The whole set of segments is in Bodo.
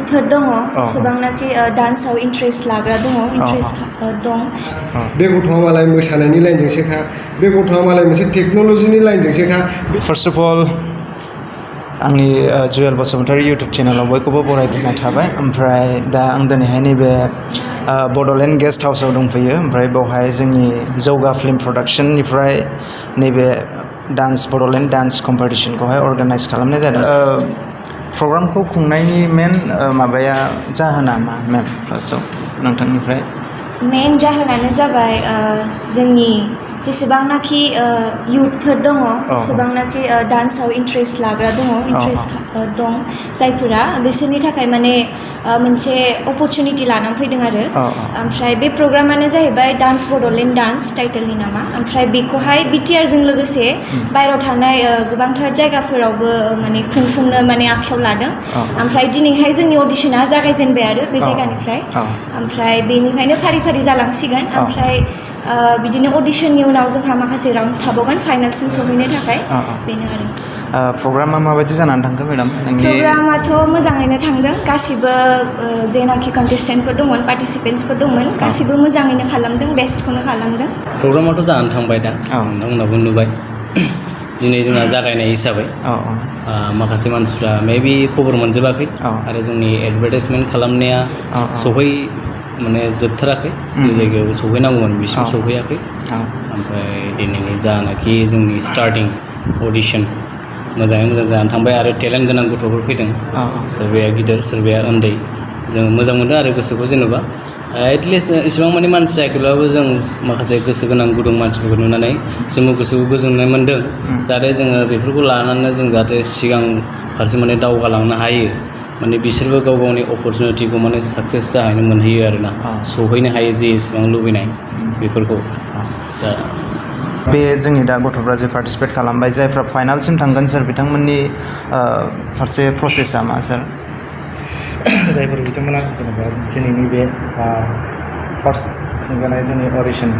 इयुथफोर दङ जेसेबांनाखि डान्सआव इन्ट्रेस्ट लाग्रा दङ इन्ट्रेस्ट दं बे गथ'आ मालाय मोसानायनि लाइनजोंसोखा बे गथ'आ मालाय मोनसे टेक्न'लजिनि लाइनजोंसोखा फार्स्ट अफ अल आंनि जुवेल बसुमतारी इउटुब चेनेलाव बयखौबो बरायनाय थाबाय ओमफ्राय दा आं दिनैहाय नैबे बड'लेण्ड गेस्ट हाउसाव दंफैयो ओमफ्राय बेवहाय जोंनि जौगा फिल्म प्रडाक्शननिफ्राय नैबे बड'लेण्ड डान्स कम्पिटिशनखौहाय अर्गानाइज खालामनाय जादों प्रग्रामखौ खुंनायनि मेन माबाया जाहोना मा मेम फार्स्टआव नोंथांनिफ्राय मेन जाहोनानो जाबाय जोंनि जेसेबांनाखि इयुथफोर दङ जेसेबांनाखि डान्सआव इन्ट्रेस्ट लाग्रा दङ इन्ट्रेस्ट दं जायफोरा बिसोरनि थाखाय माने मोनसे अपरचुनिटि लानानै फैदों आरो ओमफ्राय बे प्रग्रामानो जाहैबाय डान्स बड'लेण्ड डान्स टाइटेलनि नामा ओमफ्राय बेखौहाय बिटिआरजों लोगोसे बायह्रायाव थानाय गोबांथार जायगाफोरावबो माने खुंफुंनो माने आखायाव लादों ओमफ्राय दिनैहाय जोंनि अडिशना जागायजेनबाय आरो बे जायगानिफ्राय ओमफ्य बेनिफ्रायनो फारि फारि जालांसिगोन ओमफ्राय बिदिनो अडिशननि उनाव जोंहा माखासे राउन्ड्स थाबावगोन फाइनालसिम सहैनो थाखाय बेनो आरो प्रग्रामा माबायदि जानानै थांखो मेडाम प्रग्रामाथ' मोजाङैनो थांदों गासिबो जेनाखि कन्टेस्टेन्टफोर दंमोन पार्टिसिपेन्ट्सफोर दंमोन गासिबो मोजाङैनो खालामदों बेस्टखौनो खालामदों प्रग्रामाथ' जानानै थांबाय दा नोंथांमोनाबो नुबाय दिनै जोंहा जागायनाय हिसाबै माखासे मानसिफ्रा मेबि खबर मोनजोबाखै आरो जोंनि एडभार्टाइजमेन्ट खालामनाया माने जोबथाराखै जे जायगायाव सौहैनांगौमोन बिसिम सौहैयाखै ओमफ्राय दिनैनि जानाखि जोंनि स्टार्टिं अडिशन मोजाङै मोजां जानानै थांबाय आरो टेलेन्ट गोनां गथ'फोर फैदों सोरबाया गिदिर सोरबाया उन्दै जों मोजां मोनदों आरो गोसोखौ जेनेबा एटलिस्ट इसेबां माने मानसि जायाखैब्लाबो जों माखासे गोसो गोनां गुदुं मानसिफोरखौ नुनानै जोंबो गोसोखौ गोजोननाय मोन्दों जाहाथे जोङो बेफोरखौ लानानै जों जाहाथे सिगां फारसे माने दावगालांनो हायो माने बिसोरबो गाव गावनि अपरचुनिटिखौ माने साक्सेस जाहैनो मोनहैयो आरोना सहैनो हायो जे एसेबां लुबैनाय बेफोरखौ दा बे जोंनि दा गथ'फ्रा जे पार्टिसिपेट खालामबाय जायफ्रा फाइनालसिम थांगोन सार बिथांमोननि फारसे प्रसेसा मा सार जायफोर बिथांमोना जेनेबा दिनैनि बे फार्स्ट खुंजानाय जोंनि अडिशन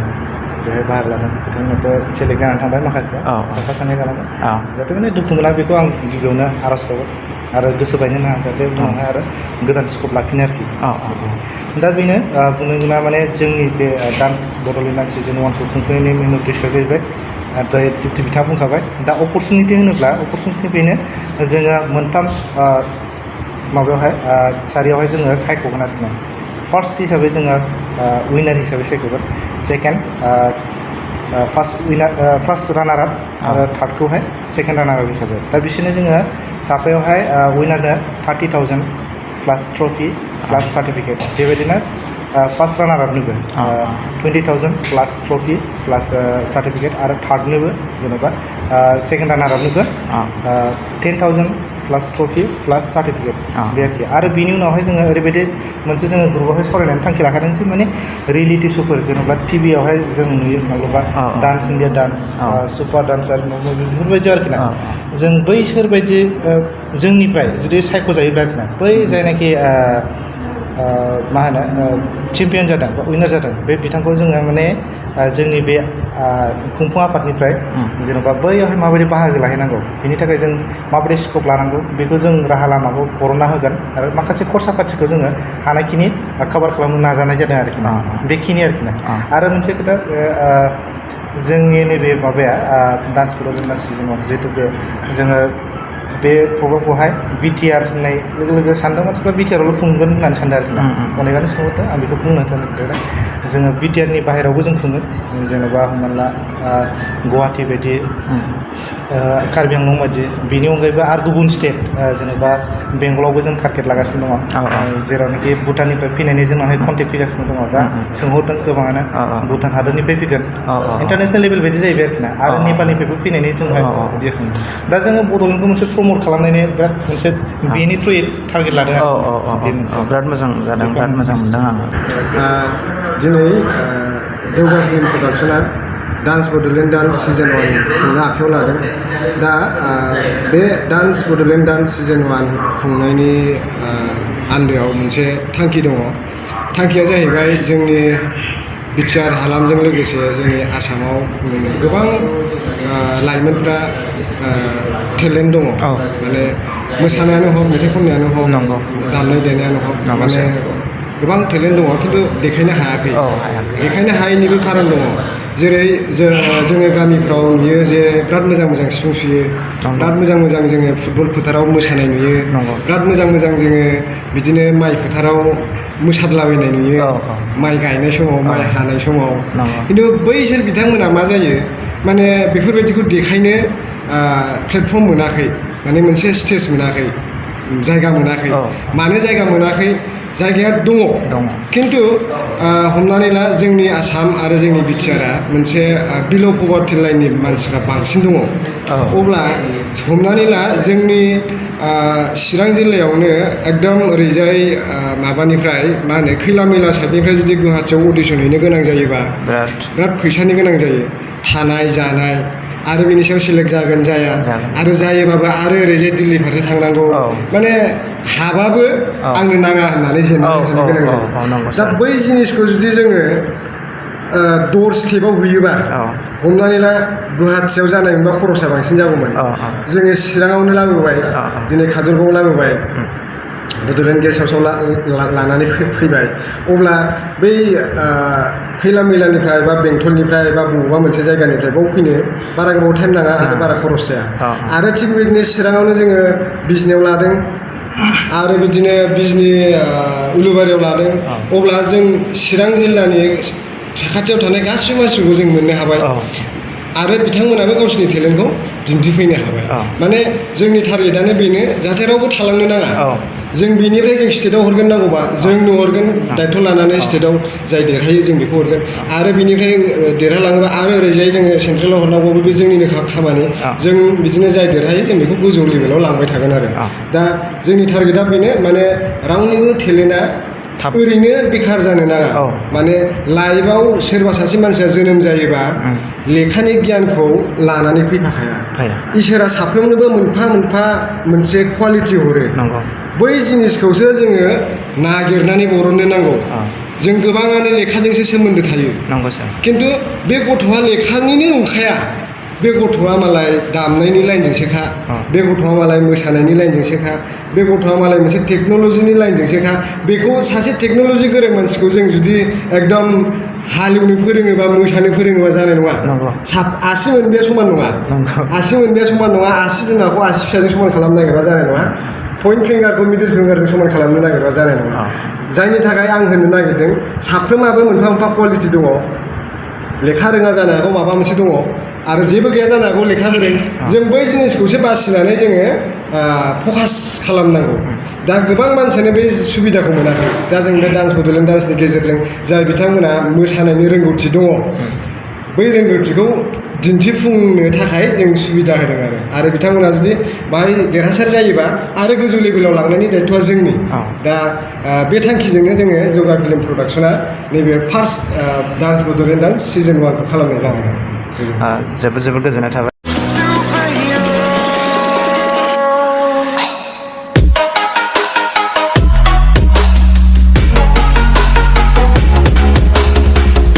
बेहाय बाहागो लादों बिथांमोनाथ' सेलेक्ट जानानै थांबाय माखासे साफा सानै खालामो जाहाथे माने दुखु मोना बेखौ आं गिबियावनो आर'ज गाबो आरो गोसो बायनो नाङा जाहाथे उनावहाय आरो गोदान स्कप लाफिनो आरोखि दा बेनो बुंनो गोनां माने जोंनि बे डान्स बड'लेण्ड डान्स सिजन 1खौ खुंफुंनायनि मेन उद्देश्यआ जाहैबाय दहाय बिथाङा बुंखाबाय दा अपरचुनिटि होनोब्ला अपरचुनिटि बेनो जोङो मोनथाम माबायावहाय सारियावहाय जोङो सायख'गोन आरोखि फार्स्ट हिसाबै जोङो उइनार हिसाबै सायख'गोन सेकेन्ड फार्स्ट रानार आप आरो थार्डखौहाय सेकेन्ड रानार आप हिसाबै दा बिसोरनो जोङो साफायावहाय उइनारनो 30,000 प्लास ट्रफि प्लास सार्टिफिकेट बेबायदिनो फार्स्ट रानार आपनोबो 20,000 प्लास ट्रफि प्लास सार्टिफिकेट आरो थार्डनोबो जेनेबा सेकेन्ड रानार आपनोबो 10,000 प्लास ट्रफि प्लास सार्टिफिकेट बे आरोखि आरो बिनि उनावहाय जोङो ओरैबायदि मोनसे जोङो ग्रुपआवहाय सावरायनानै थांखि लाखादों जे माने रियेलिटि श'फोर जेनेबा टिभियावहाय जों नुयो माब्लाबा dance India dance super dancer बेफोरबायदि आरोखि ना जों बैसोरबायदि जोंनिफ्राय जुदि सायख'जायोब्ला आरोखि ना बै जायनाखि मा होनो चेम्पियन जादों बा उइनार जादों बे बिथांखौ जोङो माने जोंनि बे खुंफुं आफादनिफ्राय जेनेबा बैयावहाय माबायदि बाहागो लाहैनांगौ बेनि थाखाय जों माबायदि स्कप लानांगौ बेखौ जों राहा लामाखौ बरनना होगोन आरो माखासे खरसा पातिखौ जोङो हानायखिनि कभार खालामनो नाजानाय जादों आरोखि ना बेखिनि आरोखि ना आरो मोनसे खोथा जोंनि नैबे माबाया डान्स बड'लेण्ड सिजनाव जिहेतु बे जोङो बे प्रग्रामखौहाय बिटिआर होननाय लोगो लोगो सानदों मानसिफ्रा बिटिआरआवल' खुंगोन होननानै सानदों आरोखि ना अनेकानो सोंहरदों आं बेखौ बुंनो थांदों जोङो बिटिआरनि बाहेरायावबो जों खुङो जेनेबा हमना ला गुवाहाटि बायदि कार्बि आंलं बायदि बेनि अनगायैबो आरो गुबुन स्टेट जेनेबा बेंगलावबो जों टारगेट लागासिनो दङ जेरावनाखि भुटाननिफ्राय फैनायनि जोंनावहाय कन्टेक्ट फैगासिनो दङ दा सोंहरदों गोबाङानो भुटान हादरनिफ्राय फैगोन इन्टारनेसनेल लेभेल बायदि जाहैबाय आरोखि ना आरो नेपालनिफ्रायबो फैनायनि जोंहाय बिदि दा जोङो बड'लेण्डखौ मोनसे प्रमट खालामनायनि बिराद मोनसे बेनि थ्रुयै टारगेट लादों बिराद मोजां जादों बिराद मोजां मोनदों आङो दिनै जौगा फिल्म प्रडाक्शना डान्स बड'लेण्ड डान्स सिजन 1 खुंनो आखायाव लादों दा बे डान्स बड'लेण्ड डान्स सिजन 1 खुंनायनि आन्दोआव मोनसे थांखि दङ थांखिया जाहैबाय जोंनि बिटिआर हालामजों लोगोसे जोंनि आसामाव गोबां लाइमोनफ्रा टेलेन्ट दङ माने मोसानायानो हक मेथाइ खननायानो हक दामनाय देनायानो हक माने गोबां टेलेन्ट दङ खिन्थु देखायनो हायाखै देखायनो हायैनिबो खारन दङ जेरै जोङो गामिफ्राव नुयो जे बिराद मोजां सिफुं सुयो बिराद मोजां जोङो फुटबल फोथाराव मोसानाय नुयो बिराद मोजां जोङो बिदिनो माइ फोथाराव मोसादलाबायनाय नुयो माइ गायनाय समाव माइ हानाय समाव खिन्थु बैसोर बिथांमोना मा जायो माने बेफोरबायदिखौ देखायनो प्लेटफर्म मोनाखै माने मोनसे स्टेज मोनाखै जायगा मोनाखै मानो जायगा मोनाखै जायगाया दङ खिन्थु हमनानै ला जोंनि आसाम आरो जोंनि बिटिआरआ मोनसे बिल' पभार्टि लाइननि मानसिफ्रा बांसिन दङ अब्ला हमनानै ला जोंनि चिरां जिल्लायावनो एकदम ओरैजाय माबानिफ्राय मा होनो खैला मैला साइडनिफ्राय जुदि गुवाहाटियाव अडिसन हैनो गोनां जायोबा बिराद फैसानि गोनां जायो थानाय जानाय आरो बिनि सायाव सेलेक्ट जागोन जाया आरो जायोबाबो आरो ओरैजाय दिल्ली फारसे थांनांगौ माने हाबाबो आंनो नाङा होननानै जेननानै थानो गोनां जायो दा बै जिनिसखौ जुदि जोङो दर स्टेपाव होयोबा हमनानै ला गुवाहाटियाव जानाय मोनबा खरसा बांसिन जागौमोन जोङो चिराङावनो लाबोबाय दिनै काजलगावआव लाबोबाय बड'लेण्ड गेस्ट हाउसआव लानानै फैबाय अब्ला बै खैला मैलानिफ्राय बा बेंटलनिफ्राय बा बबेबा मोनसे जायगानिफ्राय बाव फैनो बारा गोबाव टाइम नाङा आरो बारा खरस जाया आरो थिग बेबायदिनो चिराङावनो जोङो बिजनियाव लादों आरो बिदिनो बिजनि उलुबारियाव लादों अब्ला जों चिरां जिल्लानि साखाथियाव थानाय गासिबो मानसिफोरखौ जों मोननो हाबाय आरो बिथांमोनाबो गावसिनि टेलेन्टखौ दिन्थिफैनो हाबाय माने जोंनि टारगेटआनो बेनो जाहाथे रावबो थालांनो नाङा जों बेनिफ्राय जों स्टेटआव हरगोन नांगौबा जोंनो हरगोन दायथ' लानानै स्टेटआव जाय देरहायो जों बेखौ हरगोन आरो बिनिफ्राय देरहालाङोबा आरो ओरैजाय जोङो सेन्ट्रेलाव हरनांगौबो बे जोंनिनो खामानि जों बिदिनो जाय देरहायो जों बेखौ गोजौ लेभेलाव लांबाय थागोन आरो दा जोंनि टारगेटआ बेनो माने रावनिबो टेलेन्टआ ओरैनो बेखार जानो नाङा माने लाइफआव सोरबा सासे मानसिया जोनोम जायोबा लेखानि गियानखौ लानानै फैफाखाया इसोरा साफ्रोमनोबो मोनफा मोनसे कुवालिटि हरो बै जिनिसखौसो जोङो नागिरनानै बरननो नांगौ जों गोबाङानो लेखाजोंसो सोमोन्दो थायो खिन्थु बे गथ'आ लेखानिनो नंखाया बे गथ'आ मालाय दामनायनि लाइनजोंसोखा बे गथ'आ मालाय मोसानायनि लाइनजोंसोखा बे गथ'आ मालाय मोनसे टेक्न'लजिनि लाइनजोंसोखा बेखौ सासे टेक्न'लजि गोरों मानसिखौ जों जुदि एकदम हालेवनो फोरोङोबा मोसानो फोरोङोबा जानाय नङा आसि मोनबाया समान नङा आसि मोनबाया समान नङा आसि बिमाखौ आसि फिसाजों समान खालामनो नागिरबा जानाय नङा पइन्ट फिंगारखौ मिडिल फिंगारजों समान खालामनो नागिरबा जानाय नङा जायनि थाखाय आं होननो नागिरदों साफ्रोमाबो मोनफा कुवालिटि दङ लेखा रोङा जानो हागौ माबा मोनसे दङ आरो जेबो गैया जानो हागौ लेखा गोरों जों बै जिनिसखौसो बासिनानै जोङो फकास खालामनांगौ दा गोबां मानसियानो बे सुबिदाखौ मोनाखै दा जों बे डान्स बड'लेण्ड डान्सनि गेजेरजों जाय बिथांमोना मोसानायनि रोंगौथि दङ बै रोंगौथिखौ दिन्थिफुंनो थाखाय जों सुबिदा होदों आरो बिथांमोना जुदि बाहाय देरहासार जायोबा आरो गोजौ लेभेलाव लांनायनि दायथ'आ जोंनि दा बे थांखिजोंनो जोङो जौगा फिल्म प्रडाक्सना नैबे first dance Bodoland dance season 1खौ खालामनाय जादों जोबोद गोजोननाय थाबाय